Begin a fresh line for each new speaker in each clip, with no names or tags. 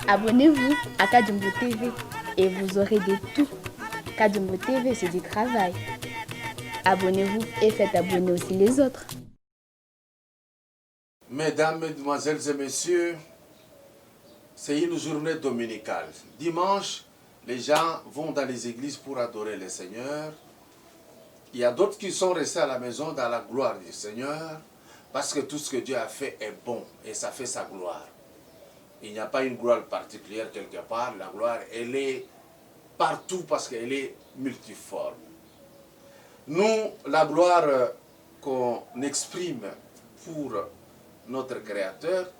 Abonnez-vous à Kadjumbo TV et vous aurez de tout. Kadjumbo TV, c'est du travail. Abonnez-vous et faites abonner aussi les autres.
Mesdames, Mesdemoiselles et Messieurs, c'est une journée dominicale. Dimanche, les gens vont dans les églises pour adorer le Seigneur. Il y a d'autres qui sont restés à la maison dans la gloire du Seigneur parce que tout ce que Dieu a fait est bon et ça fait sa gloire. Il n'y a pas une gloire particulière quelque part. La gloire, elle est partout parce qu'elle est multiforme. Nous, la gloire qu'on exprime pour notre Créateur,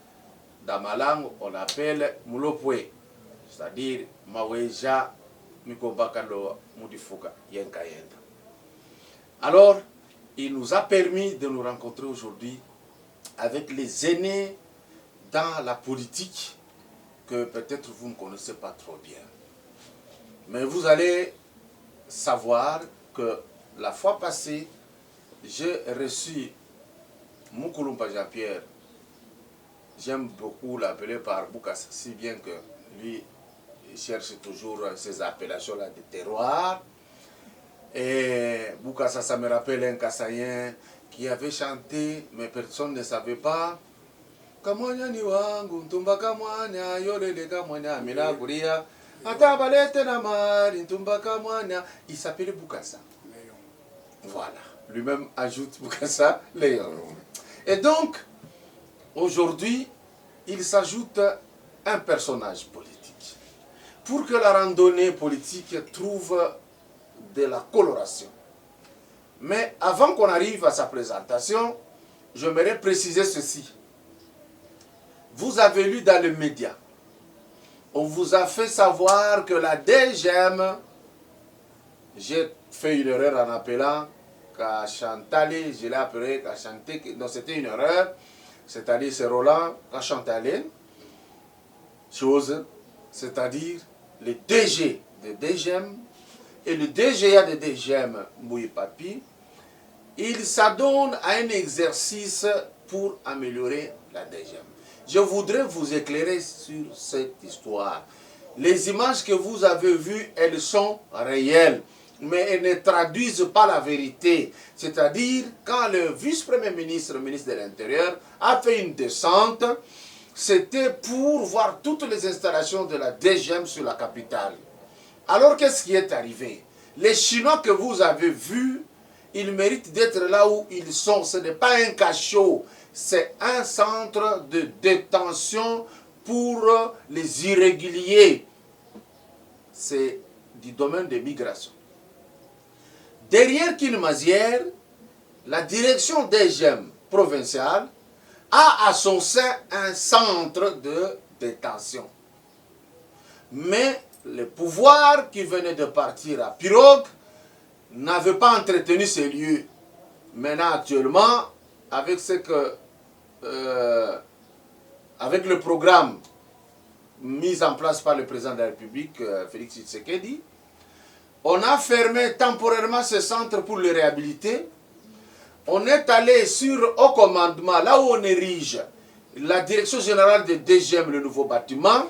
dans ma langue, on l'appelle Mulopwe, c'est-à-dire Maweja Mikobakalo Mudifuka Yenkayenda. Alors, il nous a permis de nous rencontrer aujourd'hui avec les aînés dans la politique que peut-être vous ne connaissez pas trop bien. Mais vous allez savoir que la fois passée, j'ai reçu Moukoulumpa Jean-Pierre. J'aime beaucoup l'appeler par Boukassa, si bien que lui, il cherche toujours ces appellations-là de terroir. Et Boukassa, ça me rappelle un Kassaïen qui avait chanté, mais personne ne savait pas. Kamwanya ni wangu, ntumba kamwanya, yolele kamwanya, mina kuria, atabalete na mari, ntumba kamwanya. Il s'appelait Boukassa. Voilà. Lui-même ajoute Boukassa, Léon. Et donc, aujourd'hui, il s'ajoute un personnage politique. Pour que la randonnée politique trouve de la coloration. Mais avant qu'on arrive à sa présentation, j'aimerais préciser ceci. Vous avez lu dans les médias, on vous a fait savoir que la DGM, j'ai fait une erreur en appelant qu'à Chantalé, je l'ai appelé qu'à chanter, non c'était une erreur, c'est-à-dire c'est Roland qu'à Chantalé, chose, c'est-à-dire le DG de DGM et le DGA de DGM Mbouye Papi, il s'adonne à un exercice pour améliorer la DGM. Je voudrais vous éclairer sur cette histoire. Les images que vous avez vues, elles sont réelles, mais elles ne traduisent pas la vérité. C'est-à-dire, quand le vice-premier ministre, ministre de l'Intérieur, a fait une descente, c'était pour voir toutes les installations de la DGM sur la capitale. Alors, qu'est-ce qui est arrivé? Les Chinois que vous avez vus, ils méritent d'être là où ils sont. Ce n'est pas un cachot. C'est un centre de détention pour les irréguliers. C'est du domaine des migrations. Derrière Kilmazière, la direction DGM provinciale a à son sein un centre de détention. Mais le pouvoir qui venait de partir à Pirogue n'avait pas entretenu ces lieux. Maintenant, actuellement, avec ce que avec le programme mis en place par le président de la République, Félix Tshisekedi, on a fermé temporairement ce centre pour le réhabiliter. On est allé sur au commandement, là où on érige la direction générale de DGM, le nouveau bâtiment.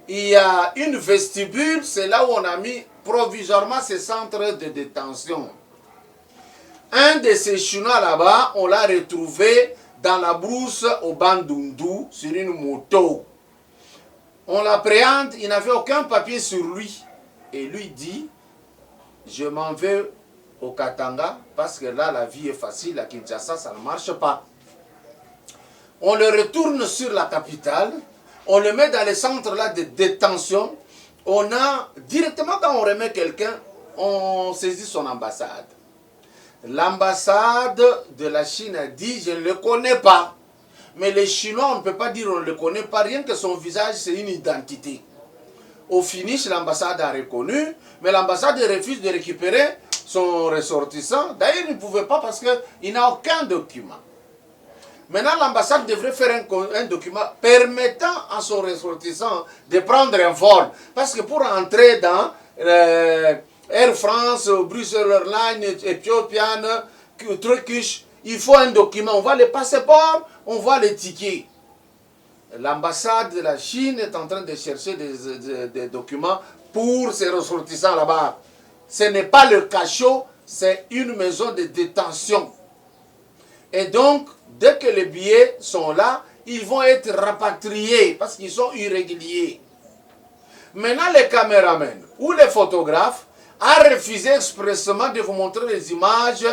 Il y a une vestibule, c'est là où on a mis provisoirement ce centre de détention. Un de ces Chinois là-bas, on l'a retrouvé dans la brousse au Bandundu sur une moto. On l'appréhende, il n'avait aucun papier sur lui. Et lui dit, je m'en vais au Katanga parce que là la vie est facile, à Kinshasa ça ne marche pas. On le retourne sur la capitale, on le met dans les centres là de détention. On a, directement quand on remet quelqu'un, on saisit son ambassade. L'ambassade de la Chine a dit, je ne le connais pas. Mais les Chinois, on ne peut pas dire on ne le connaît pas, rien que son visage, c'est une identité. Au finish, l'ambassade a reconnu, mais l'ambassade refuse de récupérer son ressortissant. D'ailleurs, il ne pouvait pas parce qu'il n'a aucun document. Maintenant, l'ambassade devrait faire un document permettant à son ressortissant de prendre un vol. Parce que pour entrer dans Air France, Brussels Airlines, Ethiopian, Turkish, il faut un document. On voit les passeports, on voit les tickets. L'ambassade de la Chine est en train de chercher des documents pour ses ressortissants là-bas. Ce n'est pas le cachot, c'est une maison de détention. Et donc, dès que les billets sont là, ils vont être rapatriés parce qu'ils sont irréguliers. Maintenant, les caméramans ou les photographes ont refusé expressément de vous montrer les images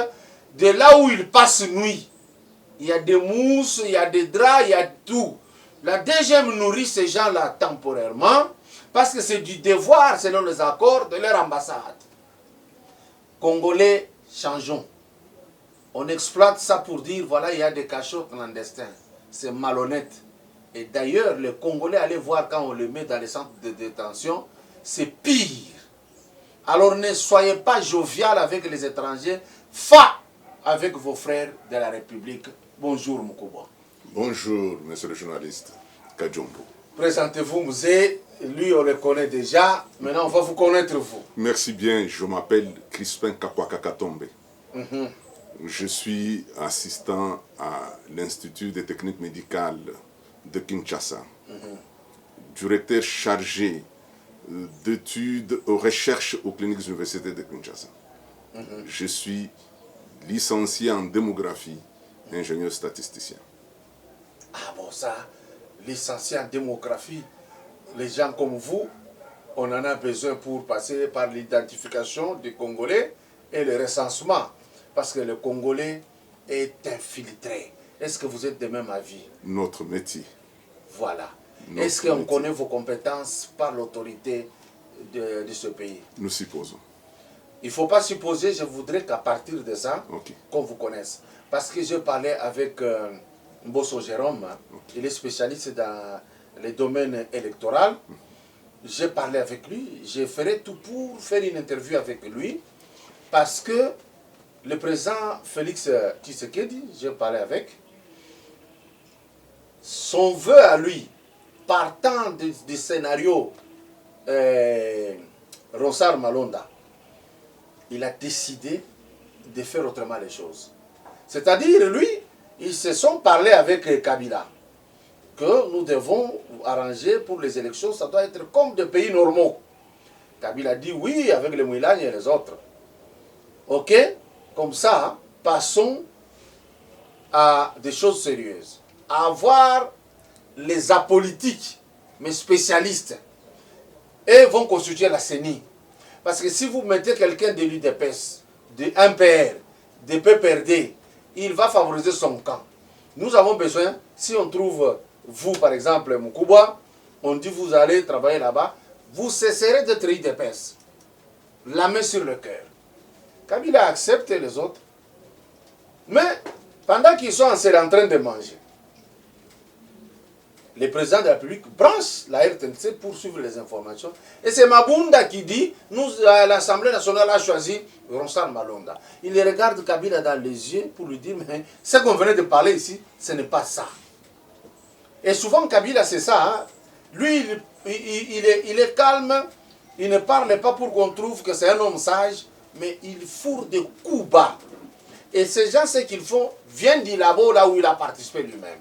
de là où ils passent nuit. Il y a des mousses, il y a des draps, il y a tout. La DGM nourrit ces gens-là temporairement parce que c'est du devoir, selon les accords, de leur ambassade. Congolais, changeons. On exploite ça pour dire, voilà, il y a des cachots clandestins. C'est malhonnête. Et d'ailleurs, les Congolais, allez voir quand on les met dans les centres de détention, c'est pire. Alors ne soyez pas jovial avec les étrangers, avec vos frères de la République. Bonjour, Moukoubwa.
Bonjour, monsieur le journaliste Kajombo.
Présentez-vous, Mzé. Lui, on le connaît déjà. Maintenant, on va vous connaître, vous.
Merci bien. Je m'appelle Crispin Kakwaka Katombe. Je suis assistant à l'Institut des techniques médicales de Kinshasa. Directeur chargé d'études aux recherches aux cliniques universitaires de Kinshasa. Je suis licencié en démographie, ingénieur statisticien.
Ah bon, ça, licencié en démographie, les gens comme vous, on en a besoin pour passer par l'identification des Congolais et le recensement. Parce que le Congolais est infiltré. Est-ce que vous êtes de même avis?
Notre métier.
Voilà. Est-ce qu'on connaît vos compétences par l'autorité de ce pays?
Nous supposons.
Il ne faut pas supposer, je voudrais qu'à partir de ça, qu'on vous connaisse. Parce que je parlais avec Mbosso Jérôme, il est spécialiste dans les domaines électoraux. J'ai parlé avec lui, je ferai tout pour faire une interview avec lui, parce que le président Félix Tshisekedi, j'ai parlé avec, son vœu à lui, partant du scénario Ronsard Malonda, il a décidé de faire autrement les choses. C'est-à-dire, lui, ils se sont parlé avec Kabila, que nous devons arranger pour les élections, ça doit être comme des pays normaux. Kabila dit oui, avec les Mouilagnes et les autres. Ok? Comme ça, passons à des choses sérieuses. Avoir les apolitiques, mais spécialistes, et vont constituer la CENI. Parce que si vous mettez quelqu'un de l'UDPS, de MPR, de PPRD, il va favoriser son camp. Nous avons besoin, si on trouve, vous par exemple, Moukoubwa, on dit vous allez travailler là-bas, vous cesserez d'être UDPS. La main sur le cœur. Kabila accepte les autres. Mais pendant qu'ils sont en train de manger, le président de la République branche la RTNC pour suivre les informations. Et c'est Mabunda qui dit, l'Assemblée nationale a choisi Ronsard Malonda. Il regarde Kabila dans les yeux pour lui dire, mais ce qu'on venait de parler ici, ce n'est pas ça. Et souvent Kabila, c'est ça. Hein? Lui, il est calme, il ne parle pas pour qu'on trouve que c'est un homme sage, mais il fourre des coups bas. Et ces gens, ce qu'ils font, viennent du labo là où il a participé lui-même.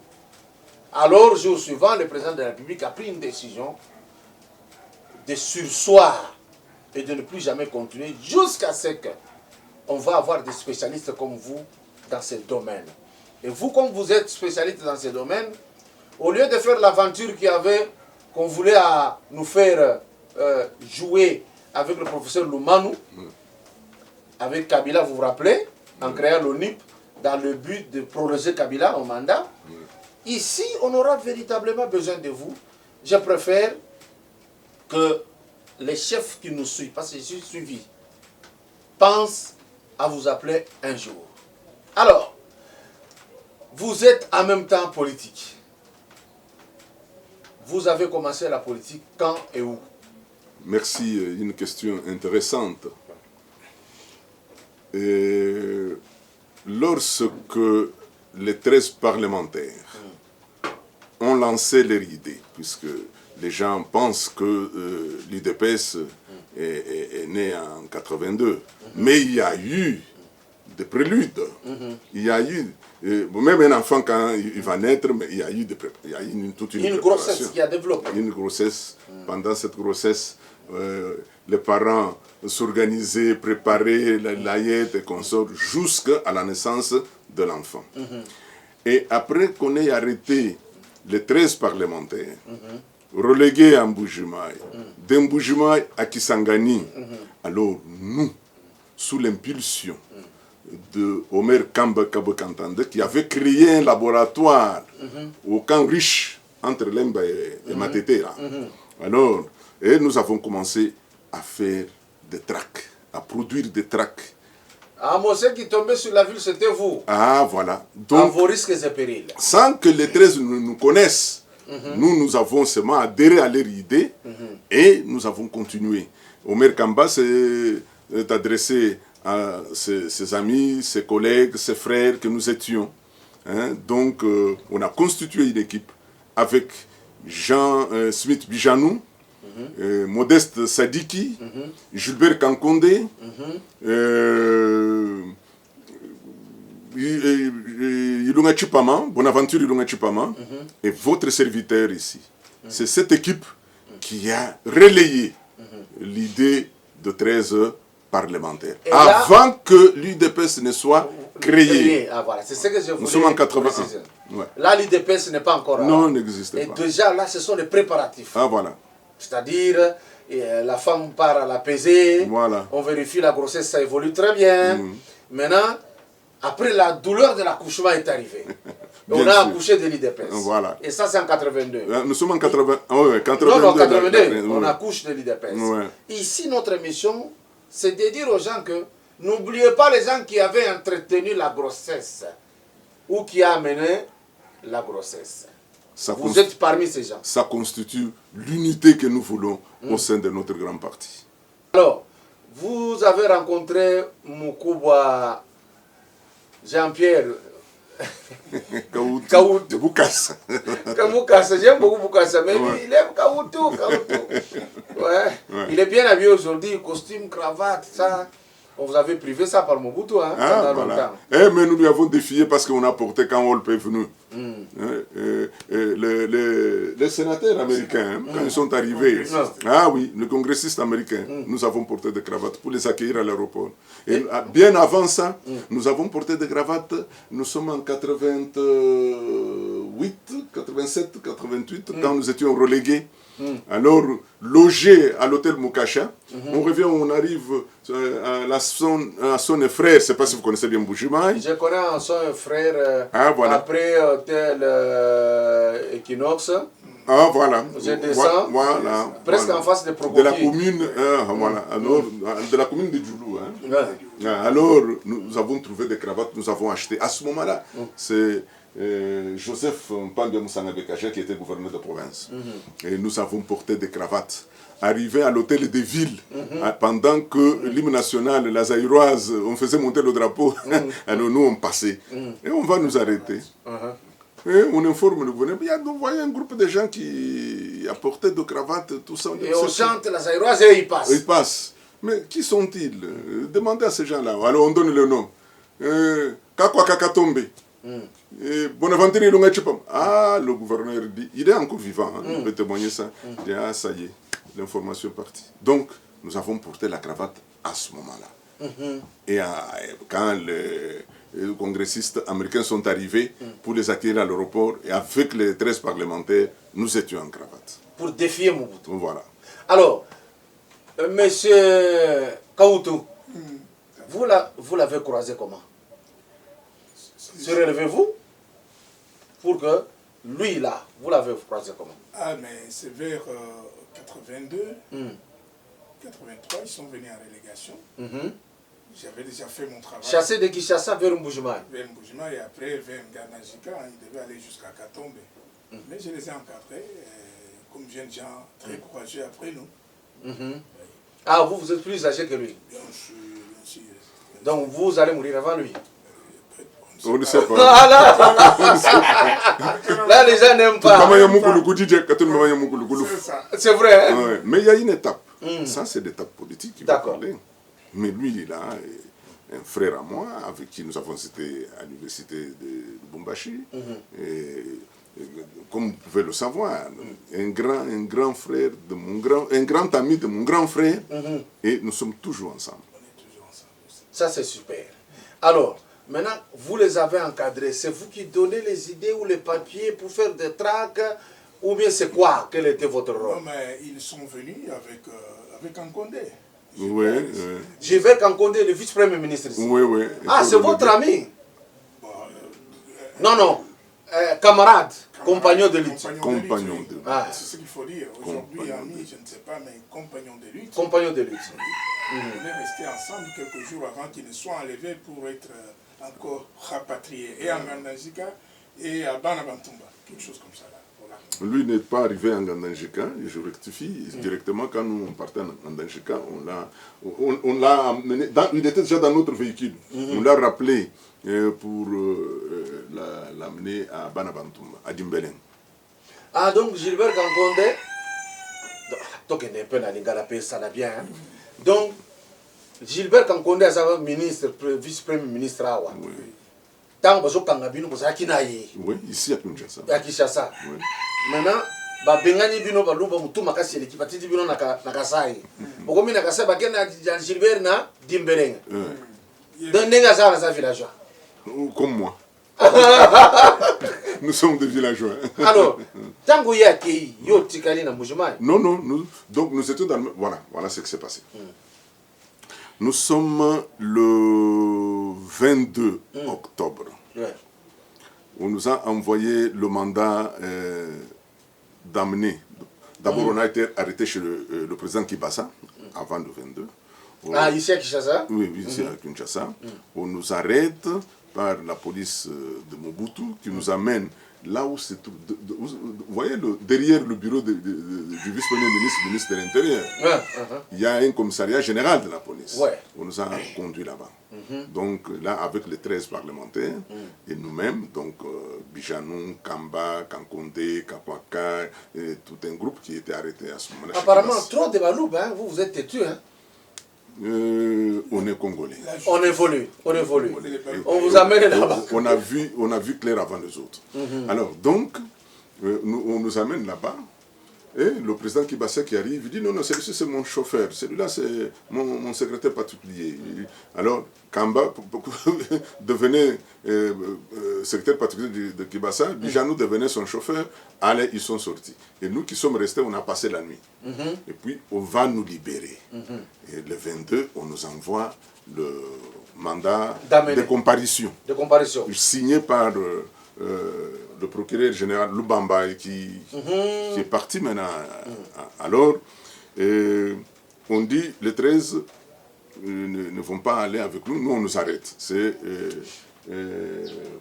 Alors, jour suivant, le président de la République a pris une décision de surseoir et de ne plus jamais continuer jusqu'à ce qu'on va avoir des spécialistes comme vous dans ces domaines. Et vous, comme vous êtes spécialiste dans ces domaines, au lieu de faire l'aventure qu'on voulait nous faire jouer avec le professeur Loumanou, avec Kabila, vous vous rappelez, en créant l'ONIP, dans le but de prolonger Kabila au mandat, ici, on aura véritablement besoin de vous. Je préfère que les chefs qui nous suivent, parce que je suis suivi pense à vous appeler un jour. Alors, vous êtes en même temps politique. Vous avez commencé la politique quand et où?
Merci, une question intéressante. Et lorsque les 13 parlementaires ont lancé leur idée, puisque les gens pensent que l'UDPS est né en 82, mais il y a eu des préludes. Il y a eu, même un enfant quand il va naître, mais il y a eu, toute une
grossesse qui a développé.
Une grossesse. Pendant cette grossesse, les parents s'organisaient, préparaient la layette et consorts jusqu'à la naissance de l'enfant. Et après qu'on ait arrêté les 13 parlementaires, relégués à Mbujimaï, de Mbujimaï à Kisangani, alors nous, sous l'impulsion de Omer Kamba Kabokantande, qui avait créé un laboratoire au camp riche entre Lemba et Matete, là. Alors, et nous avons commencé à faire des tracts, à produire des tracts.
Ah, moi, ce qui tombait sur la ville, c'était vous.
Ah, voilà.
Donc, à
Donc,
vos risques et périls.
sans que les 13 nous connaissent, nous avons seulement adhéré à leur idée et nous avons continué. Omer Kamba s'est adressé à ses amis, ses collègues, ses frères que nous étions. Donc, on a constitué une équipe avec Jean Smith Bijanou, Modeste Sadiki, Gilbert Kankonde, Ilunga Chipama, Bonaventure Ilunga Chipama, et votre serviteur ici. C'est cette équipe qui a relayé l'idée de 13 parlementaires.
Et là,
avant que l'UDPS ne soit créée.
Ah, voilà. C'est ce que je voulais.
Nous sommes en 81.
Ouais. Là, l'UDPS n'est pas encore là.
Non, n'existe pas.
Et déjà, là, ce sont les préparatifs.
Ah, voilà.
C'est-à-dire, la femme part à la pesée,
voilà.
On vérifie la grossesse, ça évolue très bien. Maintenant, après, la douleur de l'accouchement est arrivée. On a accouché de l'IDPS.
Voilà.
Et ça, c'est en 82.
Nous sommes en 80. Ouais, 82.
Non, 82, on accouche de l'IDPS.
Ouais.
Ici, notre mission, c'est de dire aux gens que n'oubliez pas les gens qui avaient entretenu la grossesse ou qui a amené la grossesse. Vous êtes parmi ces gens.
Ça constitue l'unité que nous voulons au sein de notre grand parti.
Alors, vous avez rencontré Moukouba Jean-Pierre
Kaoutou. Boukassa.
Boukassa, j'aime beaucoup Boukassa, mais il aime Kaoutou. Il est bien habillé aujourd'hui, costume, cravate, ça. On vous avait privé ça par Mobutu, pendant longtemps.
Mais nous lui avons défié parce qu'on a porté quand Wolpe est venu. Les sénateurs américains, quand ils sont arrivés, ah oui, les congressistes américains, nous avons porté des cravates pour les accueillir à l'aéroport. Et bien avant ça, nous avons porté des cravates, nous sommes en 88, 87, 88, quand nous étions relégués. Alors, logé à l'hôtel Moukasha, on revient, on arrive à son frère, je ne sais pas si vous connaissez bien Mbujimaï.
Je connais son frère
voilà.
Après hôtel Equinox.
Ah voilà.
Je descends,
voilà.
presque en face de Prokoki.
De la commune, voilà. Alors, de la commune de Djoulou. Alors, nous avons trouvé des cravates, nous avons acheté. À ce moment-là, c'est Joseph Mpambe Moussanga Bekaja qui était gouverneur de province. Et nous avons porté des cravates. Arrivé à l'hôtel des villes, pendant que l'hymne national, la Zaïroise, on faisait monter le drapeau, alors nous on passait. Et on va nous arrêter. Et on informe le gouvernement. Il y a, vous voyez, un groupe de gens qui apportaient des cravates, tout ça.
Et on chante la Zaïroise et ils passent.
Ils passent. Mais qui sont-ils? Demandez à ces gens-là. Alors on donne le nom. Kakwa Kakatombe. Bonaventure Ilunga Chipam. Ah, le gouverneur dit, il est encore vivant, il peut témoigner ça. Il dit, ah, ça y est, l'information est partie. Donc, nous avons porté la cravate à ce moment-là. Et quand les congressistes américains sont arrivés pour les accueillir à l'aéroport, et avec les 13 parlementaires, nous étions en cravate.
Pour défier Mobutu.
Voilà.
Alors, monsieur Kaoutou, vous l'avez croisé comment? Se relevez-vous pour que lui, là, vous l'avez croisé comment?
Ah, mais c'est vers 82, 83, ils sont venus en relégation. J'avais déjà fait mon travail.
Chassé de Kinshasa vers Mbujimaï.
Vers Mbujimaï et après vers Nganajika, il devait aller jusqu'à Katombe. Mais je les ai encadrés comme jeunes gens très courageux après nous.
Ah, vous êtes plus âgé que lui.
Bien sûr, bien sûr.
Donc vous allez mourir avant lui.
On ne sait pas.
Ah là, les gens n'aiment pas.
C'est ça.
C'est vrai, hein?
Ouais, mais il y a une étape. Ça, c'est l'étape politique qui va
D'accord.
parler. Mais lui, il a un frère à moi avec qui nous avons été à l'université de Bumbashi. Comme vous pouvez le savoir, un grand frère de un grand ami de mon grand frère. Et nous sommes toujours ensemble.
On est toujours ensemble aussi.
Ça, c'est super. Alors, maintenant, vous les avez encadrés. C'est vous qui donnez les idées ou les papiers pour faire des tracts? Ou bien c'est quoi? Quel était votre rôle?
Non, mais ils sont venus avec un Condé.
Oui,
Gilbert Kankonde, le vice-premier ministre ici.
oui.
Ah, c'est votre ami?
Bon,
Non. Camarade, compagnon de lutte.
Compagnon de lutte.
Ah.
C'est ce qu'il faut dire. Aujourd'hui, ami, je ne sais pas, mais compagnon de lutte.
Compagnon de lutte.
On est restés ensemble quelques jours avant qu'ils ne soient enlevés pour être encore rapatriés. Et à Nganajika et à Banabantumba. Quelque chose comme ça là. Voilà.
Lui n'est pas arrivé en Nganajika, je rectifie. Directement, quand nous partions en Nganajika, on l'a amené. Il était déjà dans notre véhicule. On l'a rappelé pour l'amener à Banabantumba, à Dimbelen.
Ah, donc Gilbert Kankonde. Donc, il n'est pas dans l'Ingalapé, ça l'a bien. Hein? Donc, Gilbert Kankonde est un ministre, vice-premier ministre.
Oui.
Tant que vous avez
Oui, ici à Kinshasa.
à Kinshasa.
Oui.
Maintenant, bengani bino balumba mutu makasi eleki patiti bino na Kasai. Bokomi na Kasai bakena Gilbert na Dimbeleng. Donc nenga za na villageois.
Comme moi. Nous sommes des villageois.
Alors, tango yaki yo tikali na Mbujimaï.
Non, donc nous étions dans le... Voilà ce qui s'est passé. Nous sommes le 22 octobre.
Ouais.
On nous a envoyé le mandat d'amener. D'abord, on a été arrêté chez le président Kibasa, avant le 22.
Ah, ici à Kinshasa?
Oui, ici à Kinshasa. On nous arrête par la police de Mobutu, qui nous amène là où c'est tout. Vous voyez, derrière le bureau du vice-premier ministre de l'Intérieur, il y a un commissariat général de la police.
Ouais.
On nous a conduits là-bas. Donc là, avec les 13 parlementaires et nous-mêmes, donc Bijanou, Kamba, Kankonde, Kakwaka, et tout un groupe qui était arrêté à ce moment-là.
Apparemment, trop de baloubes, hein? Vous êtes têtus, hein?
On est congolais.
On évolue. On vous amène là-bas.
On a vu clair avant les autres. Alors, donc, on nous amène là-bas. Et le président Kibasa qui arrive, il dit non, celui-ci c'est mon chauffeur, celui-là c'est mon secrétaire particulier. Alors, Kamba devenait secrétaire particulier de Kibasa, Bijanou devenait son chauffeur, allez, ils sont sortis. Et nous qui sommes restés, on a passé la nuit. Et puis, on va nous libérer. Et le 22, on nous envoie le mandat de comparution. Signé par le procureur général Lubamba qui est parti maintenant. Alors, on dit les 13 ne vont pas aller avec nous, nous on nous arrête. C'est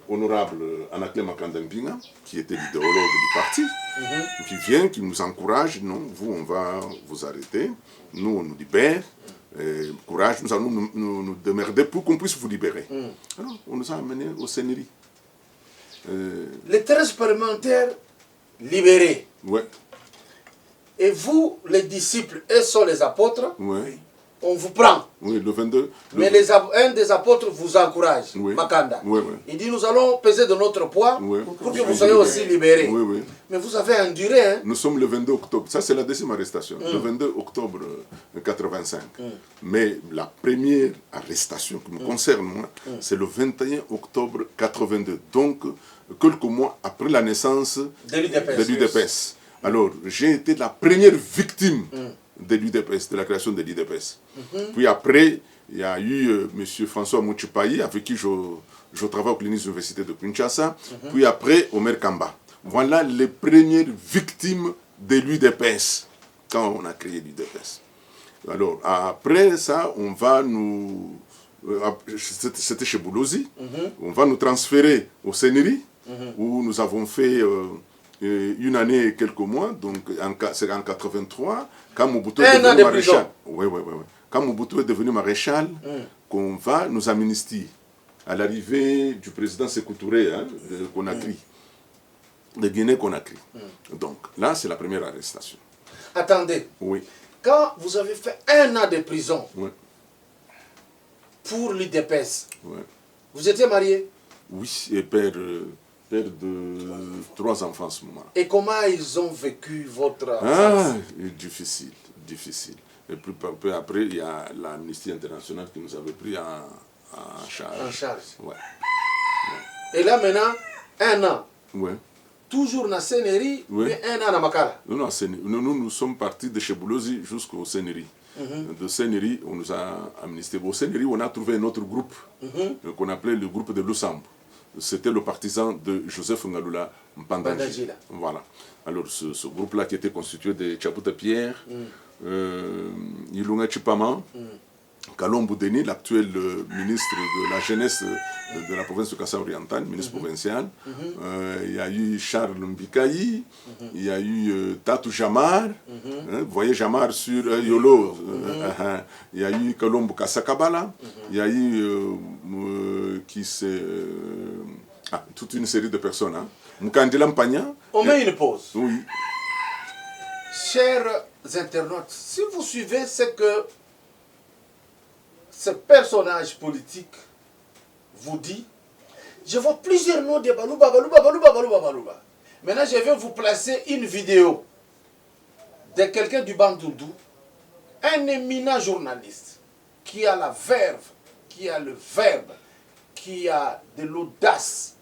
honorable Anaklé Makandambinga, qui était l'idéologue du parti, qui vient, qui nous encourage. Non, vous, on va vous arrêter. Nous, on nous libère. Courage, nous allons nous démerder pour qu'on puisse vous libérer. Alors, on nous a amenés au Sénéri.
Les 13 parlementaires libérés.
Ouais.
Et vous, les disciples, et sont les apôtres,
Ouais.
on vous prend.
Oui, le 22.
Mais un des apôtres vous encourage,
Oui.
Makanda.
Oui.
Il dit, nous allons peser de notre poids
Oui.
pour que vous soyez aussi libérés.
Oui.
Mais vous avez enduré. Hein?
Nous sommes le 22 octobre. Ça, c'est la deuxième arrestation. Le 22 octobre 85. Mais la première arrestation qui me concerne, moi, c'est le 21 octobre 82. Donc, quelques mois après la naissance de l'UDPS. Alors, j'ai été la première victime de l'UDPS, de la création de l'UDPS. Puis après, il y a eu M. François Mouchipayi, avec qui je travaille aux cliniques universités de Kinshasa. Puis après, Omer Kamba. Voilà les premières victimes de l'UDPS, quand on a créé l'UDPS. Alors, après ça, on va nous c'était chez Boulozi. On va nous transférer au Sénéri, où nous avons fait une année et quelques mois, donc c'est en 83, quand Mobutu est devenu maréchal. Oui. Quand Mobutu est devenu maréchal, qu'on va nous amnistier à l'arrivée du président Sékou Touré, de Conakry, de Guinée-Conakry. Donc là, c'est la première arrestation.
Attendez.
Oui.
Quand vous avez fait 1 an de prison pour l'UDPS, vous étiez marié?
Oui, et père de 3 enfants à ce moment-là.
Et comment ils ont vécu votre...
Difficile. Et peu après, il y a l'Amnistie internationale qui nous avait pris en charge. Ouais.
Et là maintenant, 1 an.
Ouais.
Toujours dans Sénéri, mais 1 an à Makala.
Nous sommes partis de chez Boulozi jusqu'au Sénéri. De Sénéri, on nous a amnistiés. Au Sénéri, on a trouvé un autre groupe qu'on appelait le groupe de Lusambo. C'était le partisan de Joseph Ngalula Mpandangila. Voilà. Alors ce groupe-là qui était constitué de Tchabouta Pierre, Ilunga Chipama, Kalombo Deni, l'actuel ministre de la jeunesse de la province de Kassa orientale, ministre provincial. Il y a eu Charles Mbikaï, il y a eu Tatou Jamar, vous voyez Jamar sur Yolo, il y a eu Kalombo Kassakabala, il y a eu toute une série de personnes. Mukandila Mpanya.
On met une pause.
Oui.
Chers internautes, si vous suivez ce que ce personnage politique vous dit, je vois plusieurs noms de Balouba. Maintenant, je vais vous placer une vidéo de quelqu'un du Bandundu, un éminent journaliste qui a la verve, qui a le verbe, qui a de l'audace,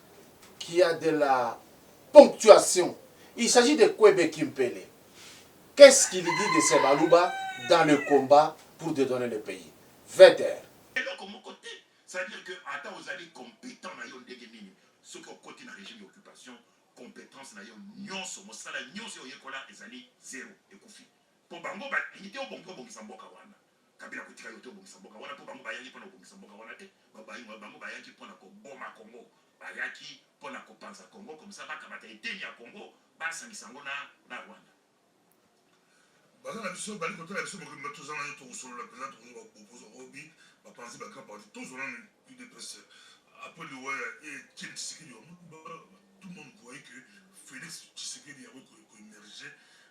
qui a de la ponctuation. Il s'agit de Kwebe Kimpele. Qu'est-ce qu'il dit de ces Balouba dans le combat pour dédonner le pays? Veter.
C'est-à-dire que attends aux alliés compétents na yo ndenge nini ceux qui ont côté na régime d'occupation compétence na yo nyonso mosala nyonso yo yekola ezali zéro ekufi po bango ba limité au bongo bongisa mboka wana kabila kutika yo to bongisa mboka wana po bango bayangi pona bongisa mboka wana te bango bayangi pona ko boma Congo bayaki pona ko panza Congo comme ça bakamata eteni ya Congo basangisa ngo na Rwanda bazana biso bali kotala biso bokomba tozana yo to solo la président to proposer obi ba penser ba camp parti tozona une dépresse après le et qui Tshisekedi tout le monde voyait que Félix Tshisekedi avait émergé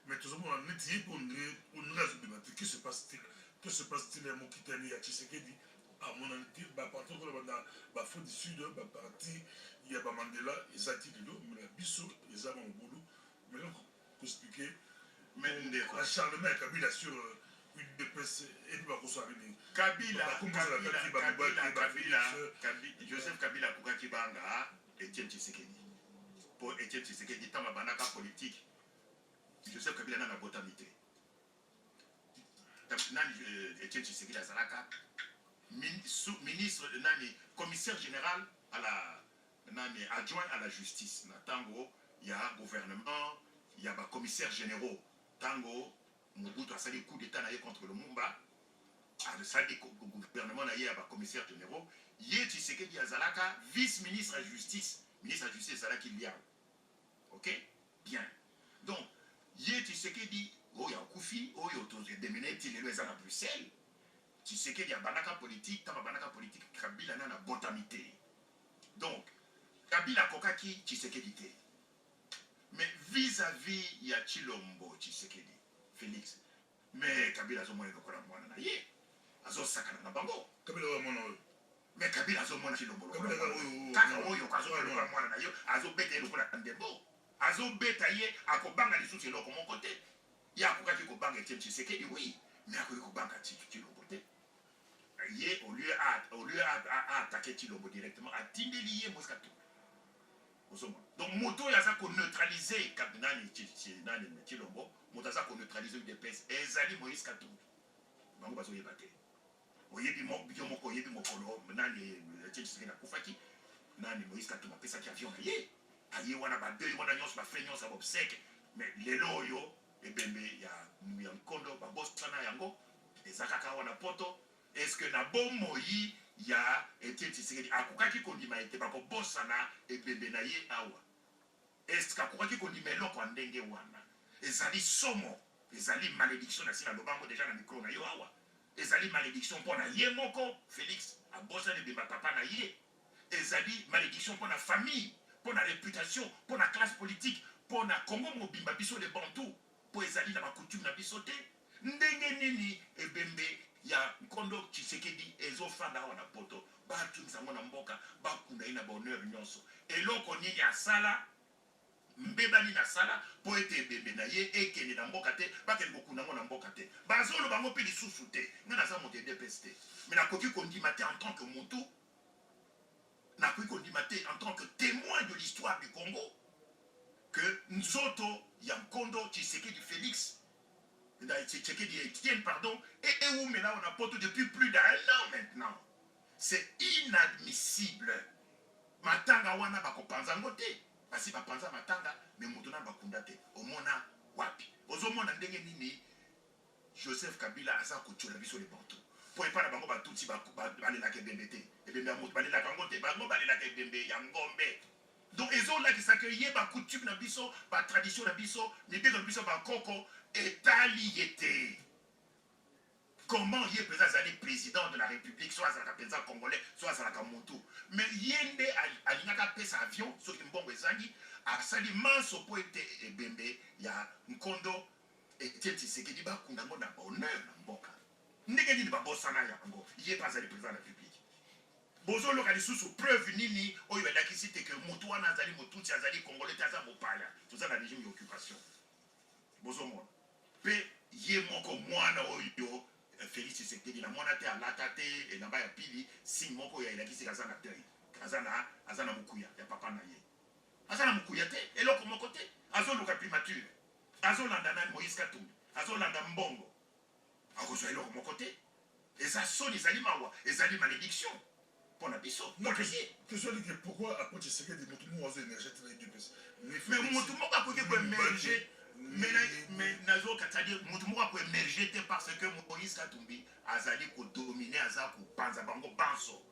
mais tout le monde a dit qu'on a débattu que se passe-t-il à Mokitani à Tshisekedi à mon avis ba parti ko ba fond du sud ba parti il y a ba Mandela ezati lilo mais la biso ezama ngulu mais là pour expliquer mais Charlemagne Kabila sur une dépense et puis Kabila Joseph Kabila Kukaki Banga Etienne Tshisekedi pour Etienne Tshisekedi tama banaka politique Joseph Kabila n'a botanité Etienne Tshisekedi azalaka ministre nani commissaire général à la nani adjoint à la justice na tango il y a gouvernement il y a ba commissaires généraux tango Mobutu a sali coup d'état contre le Mumba a sali gouvernement na ba commissaires généraux yé Tshisekedi azalaka vice-ministre à justice ministre à justice azalaki liam OK bien donc yé Tshisekedi oyo akufi oyo to déménati lelo eza na Bruxelles Tshisekedi a banaka politique tama banaka politique Kabila na botamité donc Kabila kokaki Tshisekedi te. Mais vis-à-vis, il y a Chilombo Tshisekedi, Félix. Mais Kabila a zomona lokola mwana na ye. Azo sakana na bango. Kabila wa mwana oyo. Mais Kabila a zomona Chilombo lokola mwana. Kaka oyo kazo lokola mwana na yo, azo beta lokola Ndembo. Azo beta ye akobanga lisusu eloko moko te. Ya akokaki kobanga Etienne Tshisekedi oui, mais akoki kobanga Chilombo te. Ye au lieu à attaquer Chilombo directement, a tindeli ye Moscato. Donc, moto yaza ko neutraliser Kabinani Chilombo, moto yaza ko neutraliser UDPS, ezali Moïse Katumbi. Bango bazo yebate. Oyebi moko oyebi mokolo nani Tshisekedi na kufaki, nani Moïse Katumbi pesa ki avion na ye. Aye wana ba deux wana nyonso ba frère nyonso ba obsèque, mais lelo yo ebembe ya nkondo ba bosana yango, ezaka ka wana poto, est-ce que na bon moyi ya Etienne Tshisekedi akokaki kondima ete bakobosana ebembe na ye awa. Est-ce akokaki kondima eloko ya ndenge wana? Ezali somo, ezali malédiction na sila lobango déjà na micro na yo awa. Ezali malédiction mpona ye moko Félix abosana ebemba papa na ye. Ezali malédiction mpona famille, mpona réputation, mpona classe politique, mpona Congo mobimba biso de Bantou, po ezali na bakoutume na biso te. Ndenge nini ebembe ya Nkondo Tshisekedi ezofanda awa na poto batunisa ngo na mboka bakunda ina bonheur nyonso eloko nini asala mbeba nini asala po ete ebembe na ye ekende na mboka te bakende kokunda ngo na mboka te bazolo bango mpe lisusu te nga naza moto edepes te me nakoki kondima te en tant que motu nakoki kondima te en tant que témoin de l'histoire du Congo que nzoto ya Nkondo Tshisekedi Félix Tshisekedi Etienne, pardon, et où maintenant on a porté depuis plus d'1 an maintenant. C'est inadmissible. Matanga wana bakopanza ngote. Basi bapanza matanga, mais mutuna bakunda te. Omona wapi. Ozomona ndenge nini Joseph Kabila asa kuchula biso le bantu. Po epana bango batuti balela ke bembe te. Ebembe ya mutu balela kango te. Bango balela ke bembe ya ngombe. Donc ezo la ki sakeye ba coutume na biso, ba tradition na biso, mibeko na biso ba koko etaliété. Comment y est président de la République, soit à président congolais, soit à la Montou. Mais yende alingaka pesa avion, ce qui mbongo ezangi, a sali manso po ete ebembe ya Nkondo Etienne Tshisekedi ba kundango na honneur na mboka. Ndenge nini ba bosana yango, yé pas président de la République. Bozo lokali sous preuve nini oyo elaki cité que moto wana azali motuti azali congolais taza mopaya. Tout ça na régime d'occupation. Bozo mona. Pe ye moko mwana oyo Félix Tshisekedi na mwana te alata te e na ba ya pili si moko ya elaki sika za na teri. Azana mukuya ya papa na ye. Azana mukuya te eloko moko te. Azo luka primature. Azo landa na Moïse Katumbi. Azo landa mbongo. Akozo eloko moko te. Eza soni ezali mawa, ezali malédiction. Pour biso.
Non, question que pourquoi après Tshisekedi de Moutoumou a émergé très bien.
Mais Moutoumou a pu émerger. Mais nazo katadi Moutoumou a pu émerger parce que Moïse Katumbi azali ko dominer aza ko panza bango banso.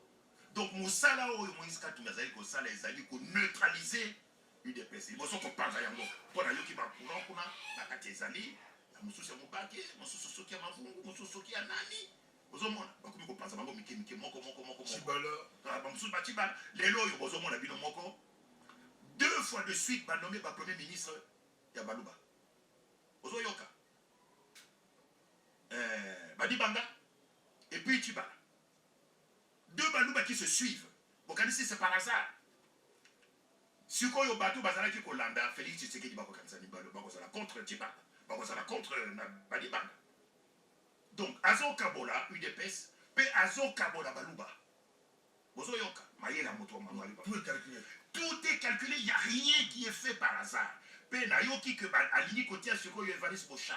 Donc Moussala oyo Moïse Katumbi azali ko sala ezali ko neutraliser UDPS. Boso ko panza yango. Pour na yoki ba courant kuna na katezali, ya mususu mubaki, mususu soki ya mavungu, mususu soki ya nani. Ozomona bakomi kopanza bango mike moko Chibala bamususu bachibala lelo oyo bozomona bino moko 2 fois de suite banommé ba premier ministre ya Baluba ozoyoka Badibanga et puis Chibala 2 Baluba qui se suivent bokanisi c'est par hasard sikoyo bato bazalaki kolanda Félix Tshisekedi bakokanisa ni Baluba bakozala contre Chibala bakozala contre Badibanga. Donc, Azo Kabola, UDPS, pe Azo Kabola Baluba. Bozo yoka, maye la moto Baluba.
Tout est calculé.
Tout est calculé, il n'y a rien qui est fait par hasard. Pe na yoki que aligné côté à ce qu'on y Evanis Bochad.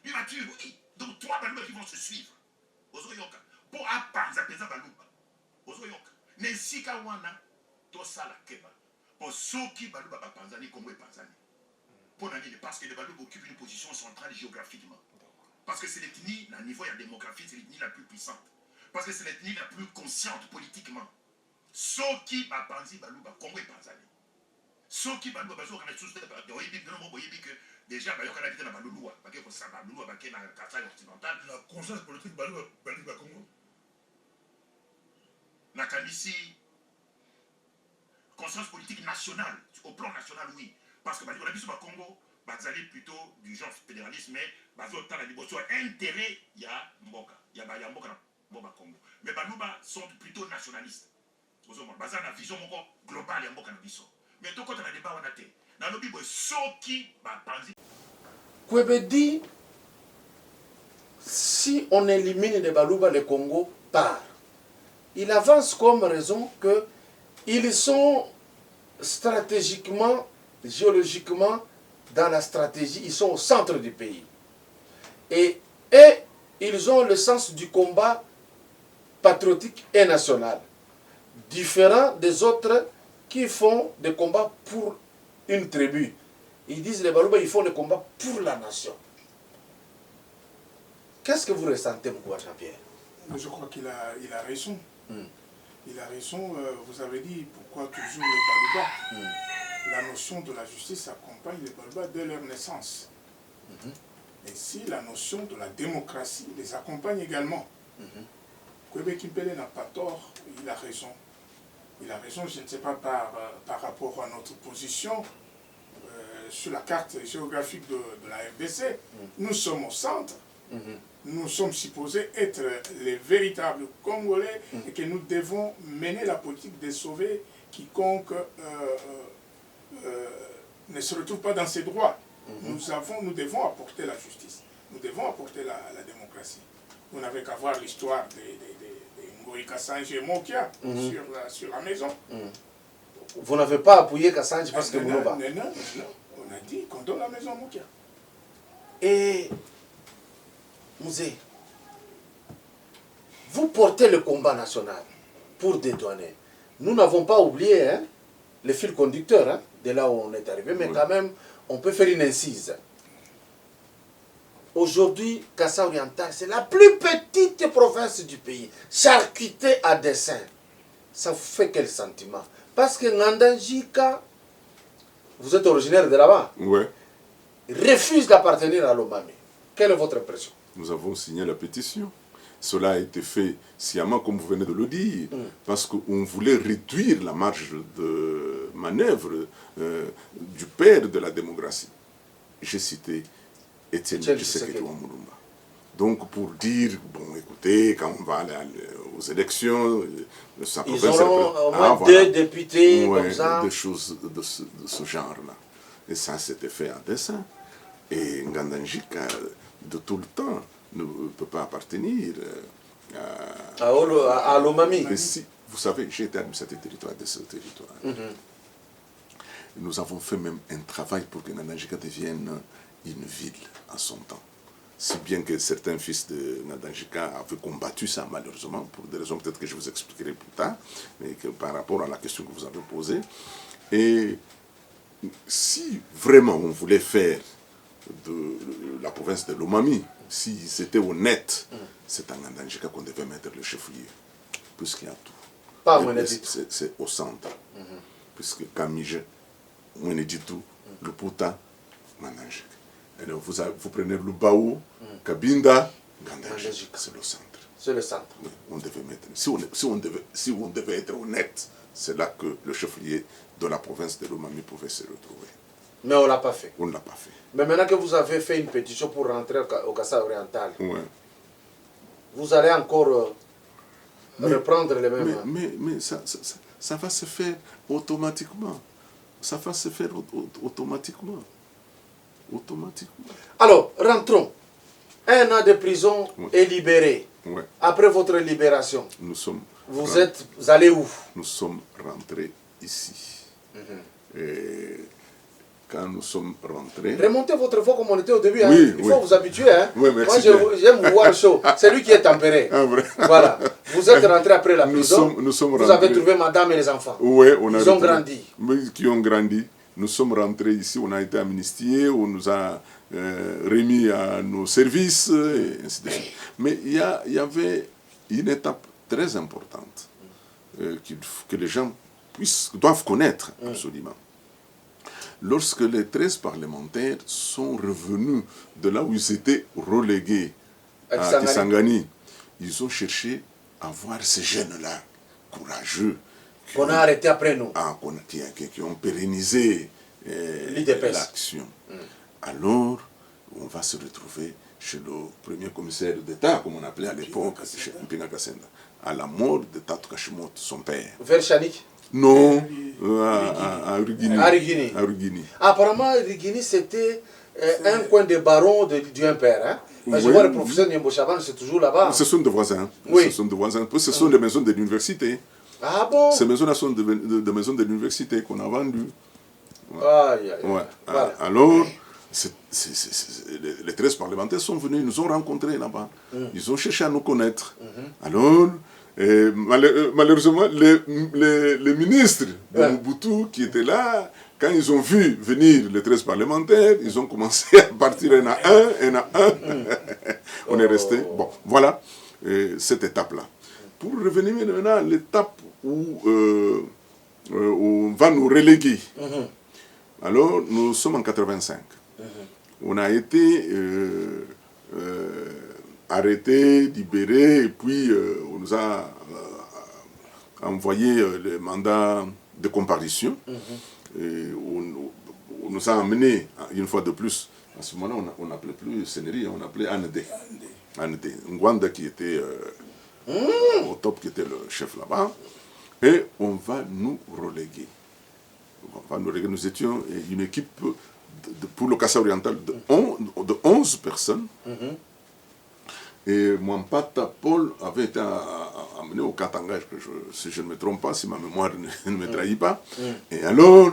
Primature, oui. Donc, 3 Baluba qui vont se suivre. Bozo yoka. Pour appanza pesa Baluba. Bozo yoka. Nesika wana, to sala keba. Pour ceux qui Baluba Panzani, comme Panzani. Parce que les Balouba occupent une position centrale géographiquement. Parce que c'est l'ethnie, à niveau de la démographie, c'est l'ethnie la plus puissante. Parce que c'est l'ethnie la plus consciente politiquement. Ceux qui Panzi Balouba, Congo et Panzani. Ceux qui Balouba, parce que déjà, il y a des Balouba, parce que ça Balouba, parce que dans le Kassai occidental.
La conscience politique Balouba Congo.
Nakamisi, conscience politique nationale, au plan national, oui. Parce que on a vu sur le Congo, bazali plutôt du genre fédéralisme, mais bazali dans la liboso intérêt il y a Mboka, il y a Mboka dans le Congo. Mais Balouba sont plutôt nationalistes. Bazali la vision globale il y a Mboka dans biso. Mais tout quand on a débat on a été. Dans le Bible, soki ba panzi.
Kwebedi, si on élimine les Balouba, le Congo part. Il avance comme raison que ils sont stratégiquement, géologiquement, dans la stratégie, ils sont au centre du pays. Et ils ont le sens du combat patriotique et national, différent des autres qui font des combats pour une tribu. Ils disent les Balouba, ils font des combats pour la nation. Qu'est-ce que vous ressentez, Moussa Jean-Pierre?
Mais je crois qu'il a raison. Il a raison. Vous avez dit pourquoi toujours les Baluba. La notion de la justice accompagne les Baluba dès leur naissance. Et si la notion de la démocratie les accompagne également. Kwebe Kimpele n'a pas tort, il a raison. Il a raison, je ne sais pas par rapport à notre position sur la carte géographique de la RDC. Nous sommes au centre. Nous sommes supposés être les véritables Congolais et que nous devons mener la politique de sauver quiconque ne se retrouve pas dans ses droits. Nous devons apporter la justice. Nous devons apporter la démocratie. Vous n'avez qu'à voir l'histoire de Ngoi Kassange et Mokia sur la maison.
Vous n'avez pas appuyé Kassange parce que vous
non, on a dit qu'on donne la maison à Mokia.
Et Mouzé, vous portez le combat national pour dédouaner. Nous n'avons pas oublié le fil conducteur de là où on est arrivé, mais quand même, on peut faire une incise. Aujourd'hui, Kassa Oriental, c'est la plus petite province du pays, charcutée à dessein. Ça vous fait quel sentiment? Parce que Ngandanjika, vous êtes originaire de là-bas, refuse d'appartenir à l'Omami. Quelle est votre impression?
Nous avons signé la pétition. Cela a été fait sciemment, comme vous venez de le dire, parce qu'on voulait réduire la marge de manœuvre du père de la démocratie. J'ai cité Étienne Tshisekedi Wamulumba. Donc, pour dire, bon, écoutez, quand on va aller aux élections, ça peut
ils auront au moins deux députés comme ça.
Des choses de ce genre-là. Et ça, c'était fait en dessin. Et Ngandanjika, de tout le temps, ne peut pas appartenir
à l'Omami.
Mais si, vous savez, j'ai été administrateur territoire de ce territoire. Nous avons fait même un travail pour que Ngandanjika devienne une ville en son temps. Si bien que certains fils de Ngandanjika avaient combattu ça, malheureusement, pour des raisons peut-être que je vous expliquerai plus tard, mais que par rapport à la question que vous avez posée. Et si vraiment on voulait faire de la province de l'Omami, si c'était honnête, c'est en Ngandanjika qu'on devait mettre le chef-lieu, puisqu'il y a tout.
Pas Mweneditu.
C'est au centre. Puisque Kamije, Mweneditu, le Puta, Ngandanjika. Vous prenez le Baou, Kabinda, Ngandanjika, c'est le centre.
C'est le centre.
Oui, on devait mettre. Si on devait être honnête, c'est là que le chef-lieu de la province de l'Omami pouvait se retrouver.
Mais on ne l'a pas fait.
On ne l'a pas fait.
Mais maintenant que vous avez fait une pétition pour rentrer au Kassa Oriental, vous allez encore reprendre les mêmes...
Mais ça va se faire automatiquement. Ça va se faire automatiquement.
Alors, rentrons. 1 an de prison est libéré. Après votre libération, vous êtes allé où?
Nous sommes rentrés ici. Et quand nous sommes rentrés...
Remontez votre voix comme on était au début.
Oui,
Il faut vous habituer.
Oui, merci.
Moi, j'aime vous voir chaud. C'est lui qui est tempéré. Voilà. Vous êtes rentré après la prison.
Vous
avez trouvé madame et les enfants.
Oui,
ils ont grandi.
Qui ont grandi. Nous sommes rentrés ici, on a été amnistiés, on nous a remis à nos services, et ainsi de suite. Mais il y avait une étape très importante que les gens doivent connaître absolument. Lorsque les 13 parlementaires sont revenus de là où ils étaient relégués à Kisangani, ils ont cherché à voir ces jeunes-là, courageux,
qu'on a arrêté après nous.
Qui ont pérennisé l'action. Alors, on va se retrouver chez le premier commissaire d'État, comme on appelait à l'époque, chez Mpinga Kassenda, à la mort de Tatou Kashimoto, son père.
Vers Chanik?
Non, à Rugini.
À Rugini. Apparemment, Rugini, c'était un coin de baron d'un père. Je vois le professeur Nyembo Chaban, c'est toujours là-bas.
Ce sont des voisins.
Oui.
Ce sont des voisins. Ce sont des maisons de l'université.
Ah bon?
Ces maisons-là sont des maisons de l'université qu'on a vendues.
Voilà.
Alors, les 13 parlementaires sont venus, ils nous ont rencontrés là-bas. Ils ont cherché à nous connaître. Alors, malheureusement, les ministres de Mobutu qui étaient là, quand ils ont vu venir les 13 parlementaires, ils ont commencé à partir un à un. On est resté. Bon, voilà. cette étape-là. Pour revenir maintenant à l'étape où on va nous reléguer. Alors, nous sommes en 85. On a été arrêtés, libérés, et puis on nous a envoyé le mandat de comparution. Et on nous a amenés, une fois de plus, à ce moment-là, on n'appelait plus Sénéri, on appelait Anede. Ngwanda qui était au top, qui était le chef là-bas. Et on va nous reléguer. Nous étions une équipe pour le Kassai oriental de 11 personnes. Et Mwampata Paul avait été amené au Katanga, si je ne me trompe pas, si ma mémoire ne me trahit pas. Et alors,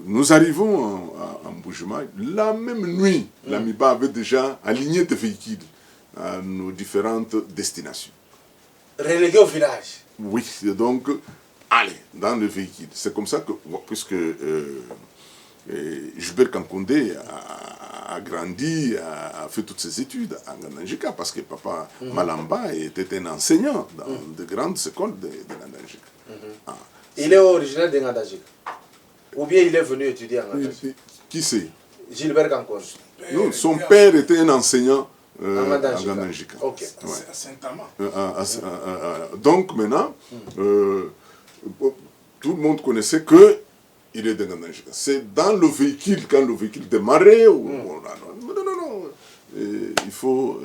nous arrivons à Mboujima. La même nuit, l'AMIBA avait déjà aligné des véhicules à nos différentes destinations.
Relégué au village.
Oui, donc, allez, dans le véhicule. C'est comme ça que, puisque Gilbert Kankonde a grandi, a fait toutes ses études à Ngandajika, parce que papa Malamba était un enseignant dans de grandes écoles de Ngandajika.
Il est originaire de Ngandajika. Ou bien il est venu étudier à Ngandajika.
Qui c'est?
Gilbert Kankonde.
Non, son père était un enseignant à Ngandajika.
Ok.
Ouais.
À Saint-Amand.
Donc maintenant, tout le monde connaissait que il est de Ngandajika. C'est dans le véhicule, quand le véhicule démarrait, non, il faut...